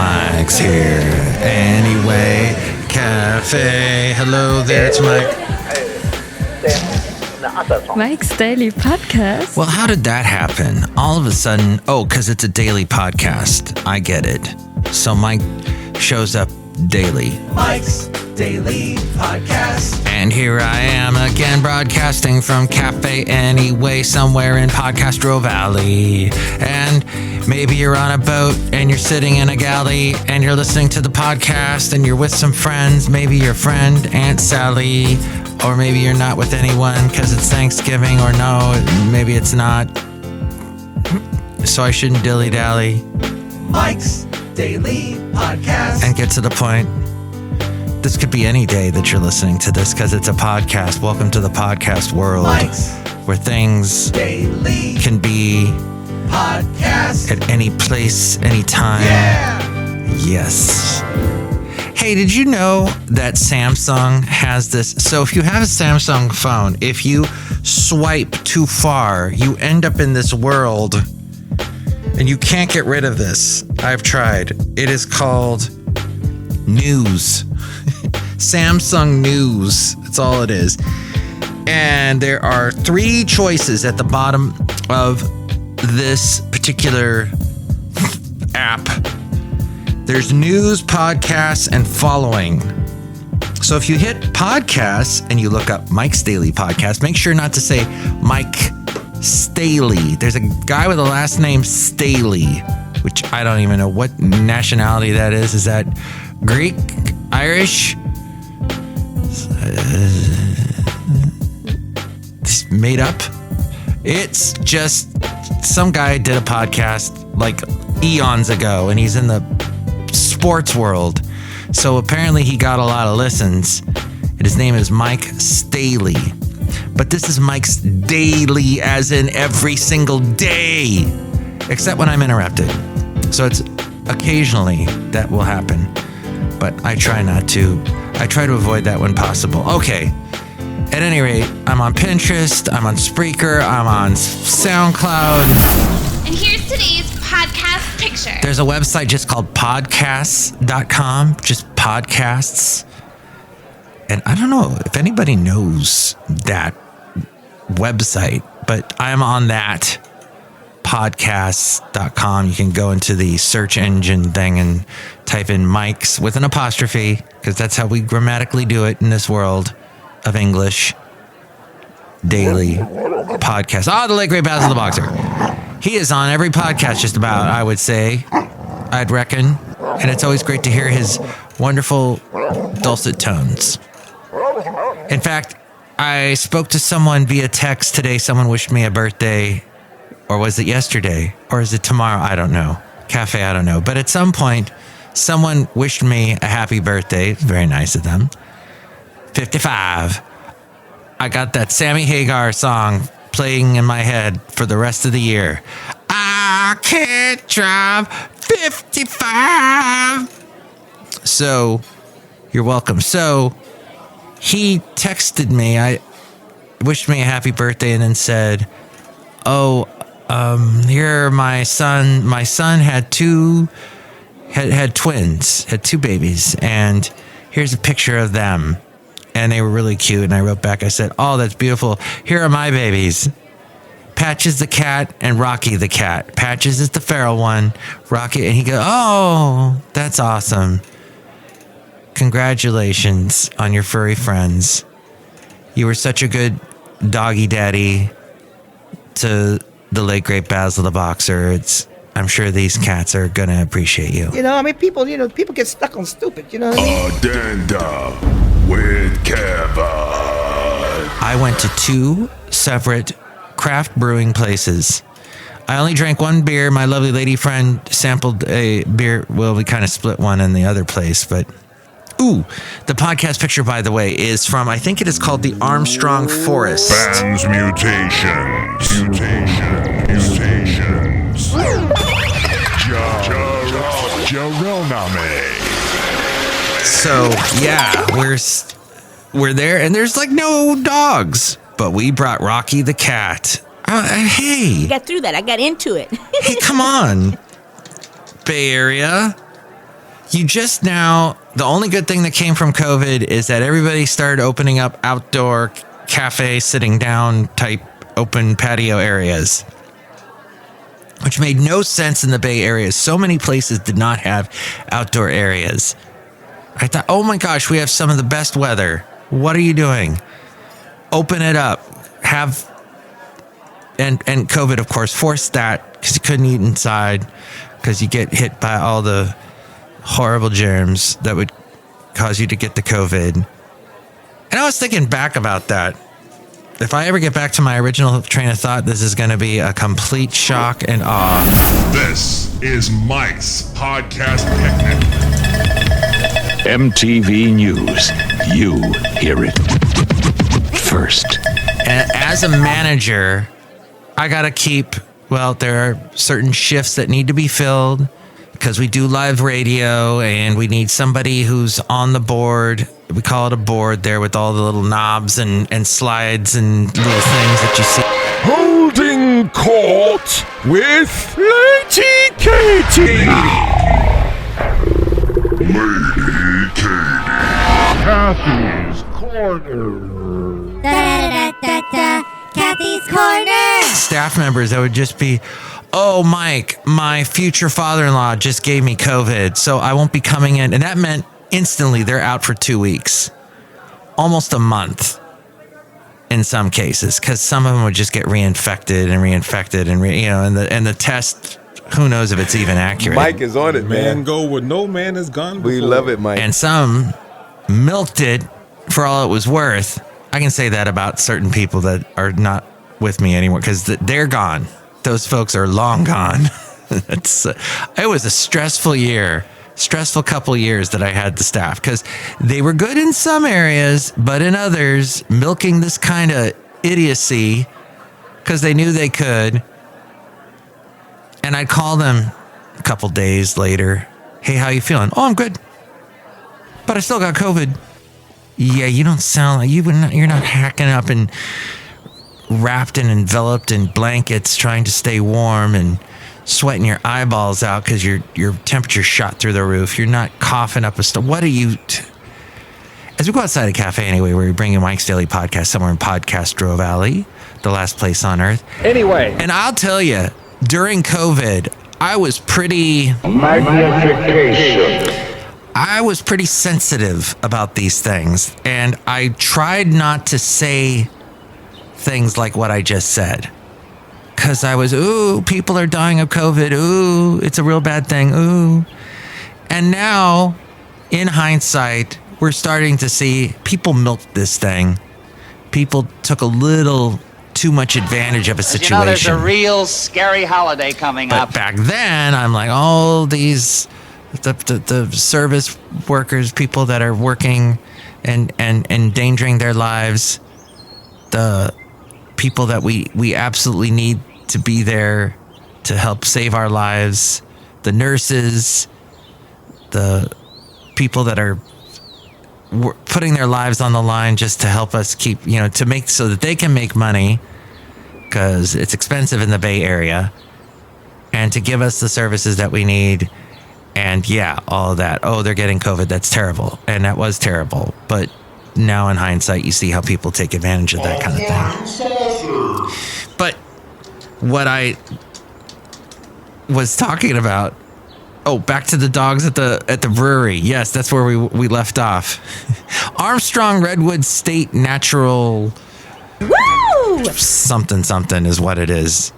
Mike's here. Anyway, Cafe. Hello there, it's Mike. Mike's Daily Podcast. Well, how did that happen? All of a sudden, because it's a daily podcast. I get it. So Mike shows up daily. Mike's Daily Podcast. And here I am again broadcasting from Café Anyway, somewhere in Podcastro Valley. And maybe you're on a boat and you're sitting in a galley and you're listening to the podcast and you're with some friends. Maybe your friend, Aunt Sally, or maybe you're not with anyone because it's Thanksgiving, or no, maybe it's not. So I shouldn't dilly-dally. Mike's Daily Podcast. And get to the point. This could be any day that you're listening to this because it's a podcast. Welcome to the podcast world, Mike's where things daily can be podcast at any place, any time. Yeah. Yes. Hey, did you know that Samsung has this? So if you have a Samsung phone, if you swipe too far, you end up in this world and you can't get rid of this. I've tried. It is called News. Samsung News. That's all it is. And there are 3 choices at the bottom of this particular app. There's news, podcasts, and following. So if you hit podcasts and you look up Mike's Daily Podcast, make sure not to say Mike Staley. There's a guy with a last name Staley, which I don't even know what nationality that is. Is that Greek? Irish? Made up? It's just some guy did a podcast like eons ago, and he's in the sports world. So apparently he got a lot of listens, and his name is Mike Staley. But this is Mike's Daily, as in every single day, except when I'm interrupted. So it's occasionally that will happen, but I try not to. I try to avoid that when possible. Okay. At any rate, I'm on Pinterest, I'm on Spreaker, I'm on SoundCloud. And here's today's podcast picture. There's a website just called podcasts.com, just podcasts. And I don't know if anybody knows that website, but I'm on that, podcasts.com. You can go into the search engine thing and type in Mike's with an apostrophe, because that's how we grammatically do it in this world of English. Daily Podcast. The late great Basil the Boxer. He is on every podcast just about, I would say, I'd reckon. And it's always great to hear his wonderful dulcet tones. In fact, I spoke to someone via text today. Someone wished me a birthday. Or was it yesterday? Or is it tomorrow? I don't know. Cafe, I don't know. But at some point, someone wished me a happy birthday. Very nice of them. 55. I got that Sammy Hagar song playing in my head for the rest of the year. I can't drive 55. So, you're welcome. So, he texted me. I wished me a happy birthday and then said, here my son had had twins, had 2 babies, and here's a picture of them. And they were really cute. And I wrote back, I said, that's beautiful. Here are my babies. Patches the cat and Rocky the cat. Patches is the feral one. Rocky, and he goes, that's awesome. Congratulations on your furry friends. You were such a good doggy daddy to the late great Basil the Boxer. I'm sure these cats are going to appreciate you. People get stuck on stupid, you know what I mean? Addenda with Kevin. I went to 2 separate craft brewing places. I only drank 1 beer. My lovely lady friend sampled a beer. Well, we kind of split one in the other place, but... the podcast picture, by the way, is from, I think it is called the Armstrong Forest. Bam's Mutations. Geroname. So, yeah, we're there, and there's like no dogs, but we brought Rocky the cat. Hey. I got through that. I got into it. Hey, come on. Bay Area. You just now, the only good thing that came from COVID is that everybody started opening up outdoor cafe, sitting down type open patio areas, which made no sense in the Bay Area. So many places did not have outdoor areas. I thought, oh my gosh, we have some of the best weather. What are you doing? Open it up. And COVID, of course, forced that because you couldn't eat inside because you get hit by all the horrible germs that would cause you to get the COVID. And I was thinking back about that. If I ever get back to my original train of thought, this is going to be a complete shock and awe. This is Mike's Podcast Picnic. MTV News. You hear it first. And as a manager, I got to keep, well, there are certain shifts that need to be filled because we do live radio and we need somebody who's on the board. We call it a board there with all the little knobs and slides and little things that you see. Holding court with Lady Katie. Lady Katie. Kathy's Corner. Kathy's Corner. Staff members that would just be, oh, Mike, my future father-in-law just gave me COVID, so I won't be coming in. And that meant instantly they're out for 2 weeks, almost a month in some cases, because some of them would just get reinfected and the test, who knows if it's even accurate. Mike is on it, man. Go where no man has gone before. We love it, Mike. And some milked it for all it was worth. I can say that about certain people that are not with me anymore because they're gone. Those folks are long gone. It was a stressful couple years that I had the staff because they were good in some areas, but in others, milking this kind of idiocy because they knew they could. And I'd call them a couple days later. Hey, how you feeling? Oh, I'm good. But I still got COVID. Yeah, you don't sound like you're not hacking up and wrapped and enveloped in blankets trying to stay warm and sweating your eyeballs out because your temperature shot through the roof. You're not coughing up a storm. What are you... As we go outside a Café Anyway, where we bring you Mike's Daily Podcast somewhere in Podcastro Valley, the last place on earth. Anyway. And I'll tell you, during COVID, I was pretty... Magnification. I was pretty sensitive about these things, and I tried not to say things like what I just said. Because I was, ooh, people are dying of COVID. Ooh, it's a real bad thing. Ooh. And now, in hindsight, we're starting to see people milked this thing. People took a little too much advantage of a situation. You know, there's a real scary holiday coming up. But back then, I'm like, all these... The service workers, people that are working and endangering their lives, the people that we absolutely need to be there to help save our lives, the nurses, the people that are putting their lives on the line just to help us keep, to make so that they can make money because it's expensive in the Bay Area, and to give us the services that we need. And yeah, all of that. Oh, they're getting COVID. That's terrible. And that was terrible. But now in hindsight, you see how people take advantage of that kind of thing. But what I was talking about, back to the dogs at the brewery. Yes, that's where we left off. Armstrong Redwood State Natural... Woo! Something is what it is.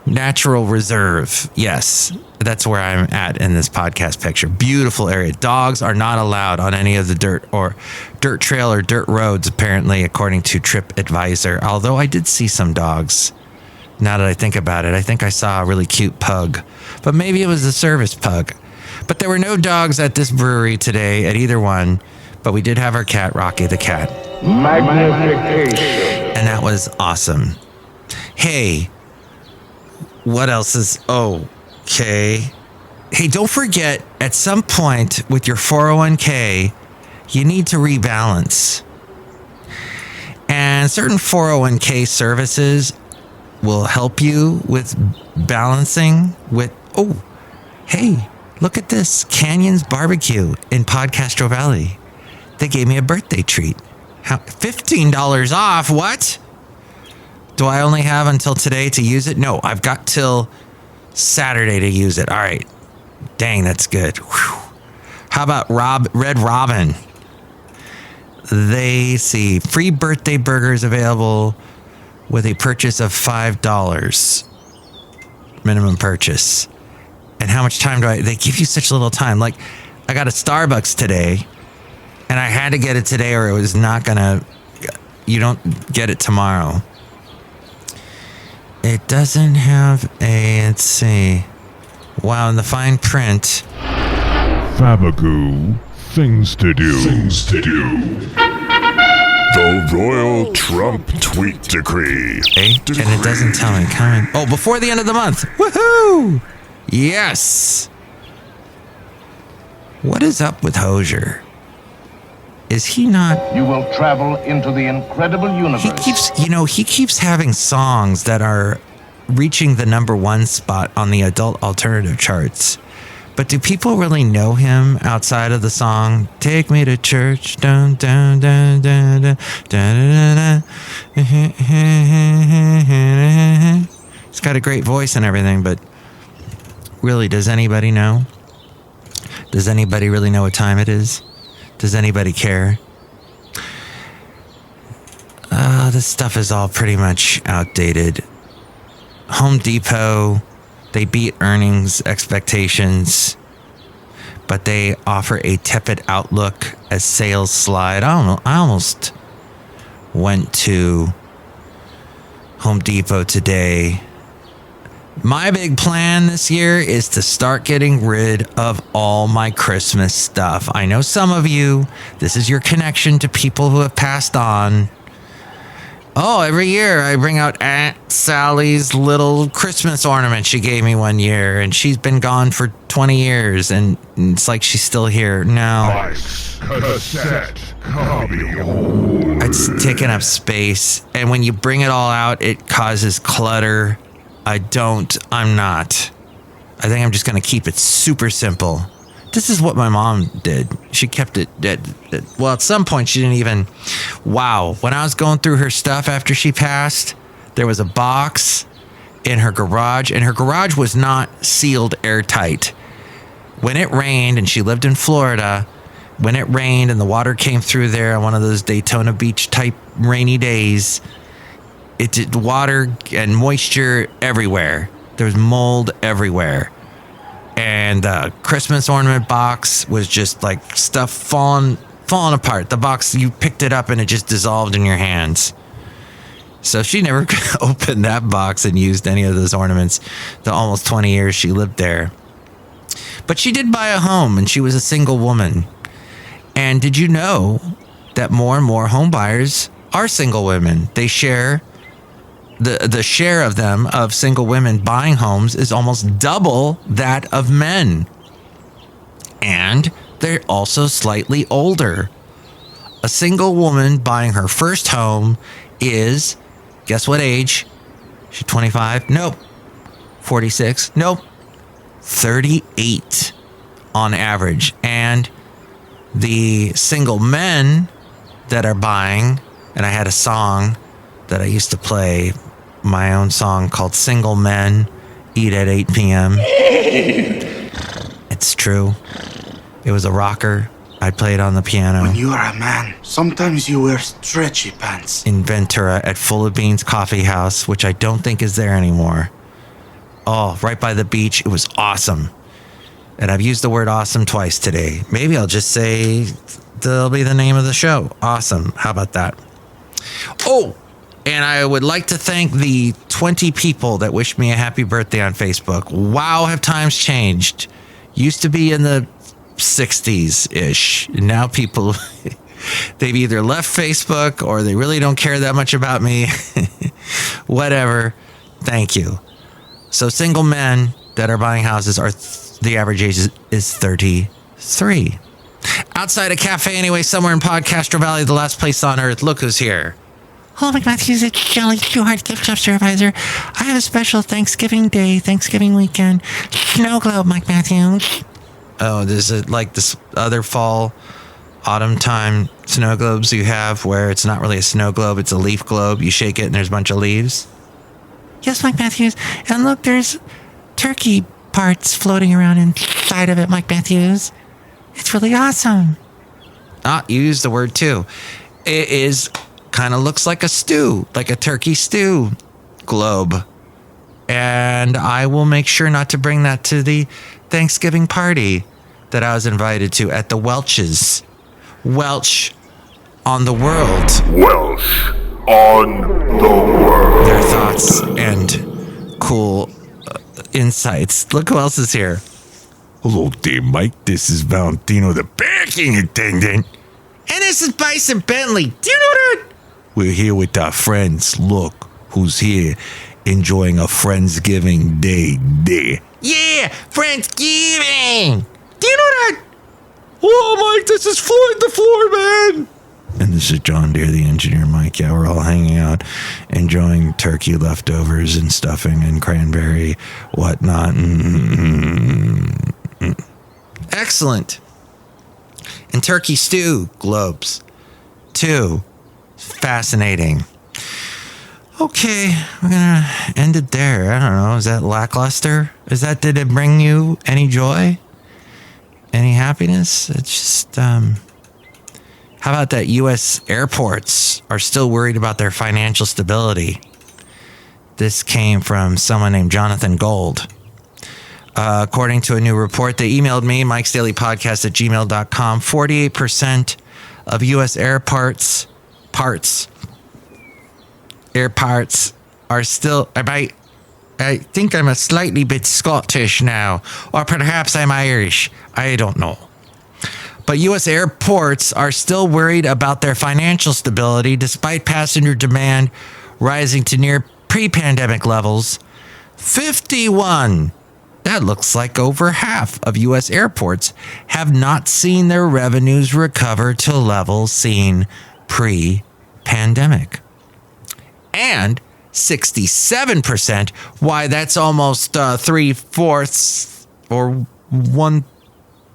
Natural Reserve. Yes, that's where I'm at in this podcast picture. Beautiful area. Dogs are not allowed on any of the dirt trail or dirt roads, apparently, according to TripAdvisor. Although I did see some dogs. Now that I think about it, I think I saw a really cute pug, but maybe it was a service pug. But there were no dogs at this brewery today at either one, but we did have our cat, Rocky the cat. Magnification. And that was awesome. Hey, what else is okay? Hey, don't forget, at some point with your 401k, you need to rebalance. And certain 401k services will help you with balancing with, hey, Look at this. Canyon's Barbecue in Podcastro Valley. They gave me a birthday treat. $15 off? What? Do I only have until today to use it? No, I've got till Saturday to use it. All right. Dang, that's good. Whew. How about Red Robin? They see free birthday burgers available with a purchase of $5 minimum purchase. And how much time they give you such little time. Like, I got a Starbucks today and I had to get it today or it was not gonna, you don't get it tomorrow. It doesn't have let's see. Wow, in the fine print. Fabagoo, things to do. The Royal Trump Tweet Decree. Okay, and it doesn't tell me coming. Oh, before the end of the month. Woohoo! Yes. What is up with Hozier? Is he not? You will travel into the incredible universe. He keeps having songs that are reaching the #1 spot on the adult alternative charts. But do people really know him outside of the song? Take me to church, dun dun dun dun dun dun dun. He's got a great voice and everything, but really, does anybody know? Does anybody really know what time it is? Does anybody care? This stuff is all pretty much outdated. Home Depot, they beat earnings expectations, but they offer a tepid outlook as sales slide. I don't know. I almost went to Home Depot today. My big plan this year is to start getting rid of all my Christmas stuff. I know some of you, this is your connection to people who have passed on. Oh, every year I bring out Aunt Sally's little Christmas ornament she gave me one year, and she's been gone for 20 years, and it's like she's still here. No. Cassette copy. It's taking up space, and when you bring it all out, it causes clutter. I'm not. I think I'm just going to keep it super simple. This is what my mom did. She kept it well, at some point she didn't even, when I was going through her stuff after she passed, there was a box in her garage, and her garage was not sealed airtight. When it rained, and she lived in Florida, when it rained and the water came through there on one of those Daytona Beach type rainy days, it did water and moisture everywhere. There was mold everywhere. And the Christmas ornament box was just like stuff falling apart. The box, you picked it up and it just dissolved in your hands. So she never opened that box and used any of those ornaments the almost 20 years she lived there. But she did buy a home, and she was a single woman. And did you know that more and more home buyers are single women? They share the share of them, of single women buying homes, is almost double that of men. And they're also slightly older. A single woman buying her first home is, guess what age? She's 25? Nope. 46? Nope. 38 on average. And the single men that are buying, and I had a song that I used to play, my own song called Single Men Eat at 8 p.m. It's true. It was a rocker. I played on the piano. When you are a man, sometimes you wear stretchy pants. In Ventura at Full of Beans Coffee House, which I don't think is there anymore. Oh, right by the beach. It was awesome. And I've used the word awesome twice today. Maybe I'll just say that'll be the name of the show. Awesome. How about that? Oh, and I would like to thank the 20 people that wished me a happy birthday on Facebook. Wow, have times changed. Used to be in the 60s-ish. Now people, they've either left Facebook or they really don't care that much about me. Whatever. Thank you. So single men that are buying houses are, the average age is 33. Outside a Café Anyway, somewhere in Podcastro Valley, the last place on earth, look who's here. Hello, Mike Matthews. It's Chely Shoehart, gift shop supervisor. I have a special Thanksgiving Day, Thanksgiving weekend snow globe, Mike Matthews. there's like this other fall, autumn time snow globes you have where it's not really a snow globe, it's a leaf globe. You shake it and there's a bunch of leaves. Yes, Mike Matthews. And look, there's turkey parts floating around inside of it, Mike Matthews. It's really awesome. You used the word too. It is kind of looks like a stew, like a turkey stew globe. And I will make sure not to bring that to the Thanksgiving party that I was invited to at the Welch's. Welch on the world. Welsh on the world. Their thoughts and cool insights. Look who else is here. Hello there, Mike. This is Valentino, the banking attendant. And this is Bison Bentley. Do you know that? We're here with our friends. Look who's here enjoying a Friendsgiving day. Yeah, Friendsgiving. Do you know that? Hello, Mike. This is Floyd the Floorman. And this is John Deere, the engineer, Mike. Yeah, we're all hanging out, enjoying turkey leftovers and stuffing and cranberry, whatnot. Excellent. And turkey stew globes, too. Fascinating. Okay, we're gonna end it there. I don't know. Is that lackluster? Did it bring you any joy? Any happiness? It's just, how about that U.S. airports are still worried about their financial stability? This came from someone named Jonathan Gold. According to a new report, they emailed me, mikesdailypodcast@gmail.com. 48% of U.S. airports are still... I think I'm a slightly bit Scottish now, or perhaps I'm Irish. I don't know. But U.S. airports are still worried about their financial stability despite passenger demand rising to near pre-pandemic levels. 51. That looks like over half of U.S. airports have not seen their revenues recover to levels seen pre-pandemic. And 67%, why that's almost 3/4 or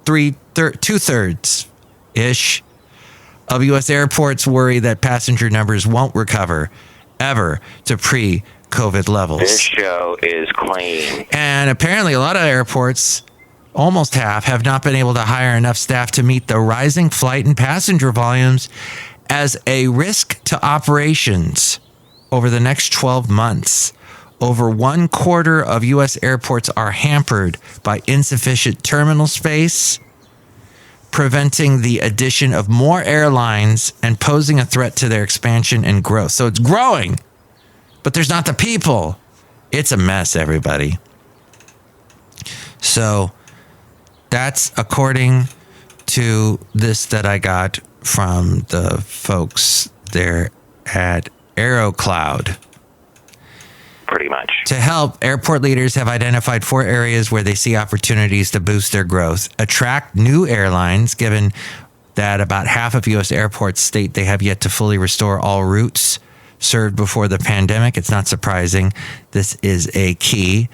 2/3 ish of U.S. airports worry that passenger numbers won't recover ever to pre-COVID levels. This show is clean. And apparently a lot of airports, almost half, have not been able to hire enough staff to meet the rising flight and passenger volumes as a risk to operations. Over the next 12 months, over 1/4 of U.S. airports are hampered by insufficient terminal space, preventing the addition of more airlines and posing a threat to their expansion and growth. So it's growing, but there's not the people. It's a mess, everybody. So that's according to this that I got from the folks there at AeroCloud. Pretty much. To help, airport leaders have identified 4 areas where they see opportunities to boost their growth. Attract new airlines, given that about half of U.S. airports state they have yet to fully restore all routes served before the pandemic. It's not surprising. This is a key.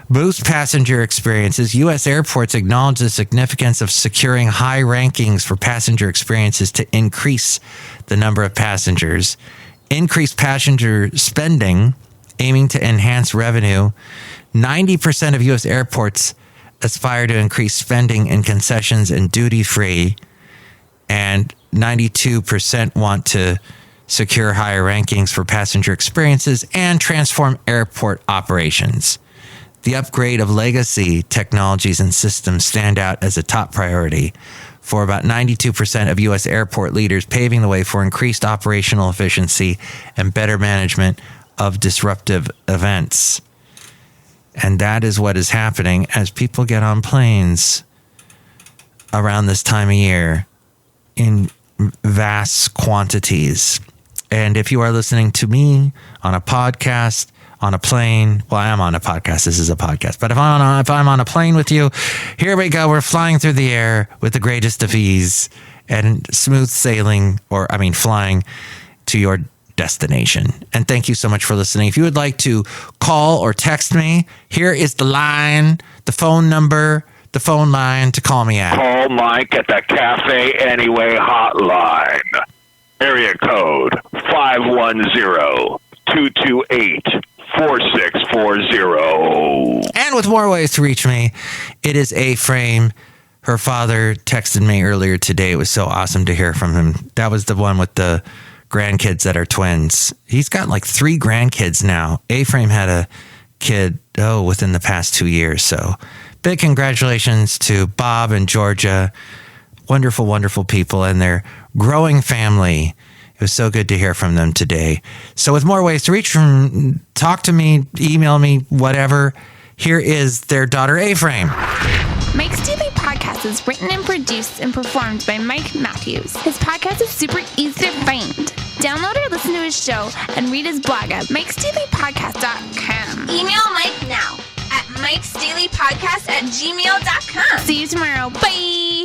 Boost passenger experiences. U.S. airports acknowledge the significance of securing high rankings for passenger experiences to increase the number of passengers. Increase passenger spending, aiming to enhance revenue. 90% of U.S. airports aspire to increase spending in concessions and duty-free, and 92% want to secure higher rankings for passenger experiences and transform airport operations. The upgrade of legacy technologies and systems stand out as a top priority for about 92% of U.S. airport leaders, paving the way for increased operational efficiency and better management of disruptive events. And that is what is happening as people get on planes around this time of year in vast quantities. And if you are listening to me on a podcast, on a plane, well, I am on a podcast. This is a podcast. But if I'm on a plane with you, here we go. We're flying through the air with the greatest of ease and smooth sailing, flying to your destination. And thank you so much for listening. If you would like to call or text me, here is the line, the phone number, the phone line to call me at? Call Mike at the Café Anyway hotline. Area code 510-228-4640. And with more ways to reach me, it is A-Frame. Her father texted me earlier today. It was so awesome to hear from him. That was the one with the grandkids that are twins. He's got like 3 grandkids now. A-Frame had a kid, within the past 2 years. So big congratulations to Bob and Georgia. Wonderful, wonderful people and their growing family. It was so good to hear from them today. So with more ways to reach them, talk to me, email me, whatever. Here is their daughter, A-Frame. Mike's Daily Podcast is written and produced and performed by Mike Matthews. His podcast is super easy to find. Download or listen to his show and read his blog at mikesdailypodcast.com. Email Mike now at mikesdailypodcast@gmail.com. See you tomorrow. Bye!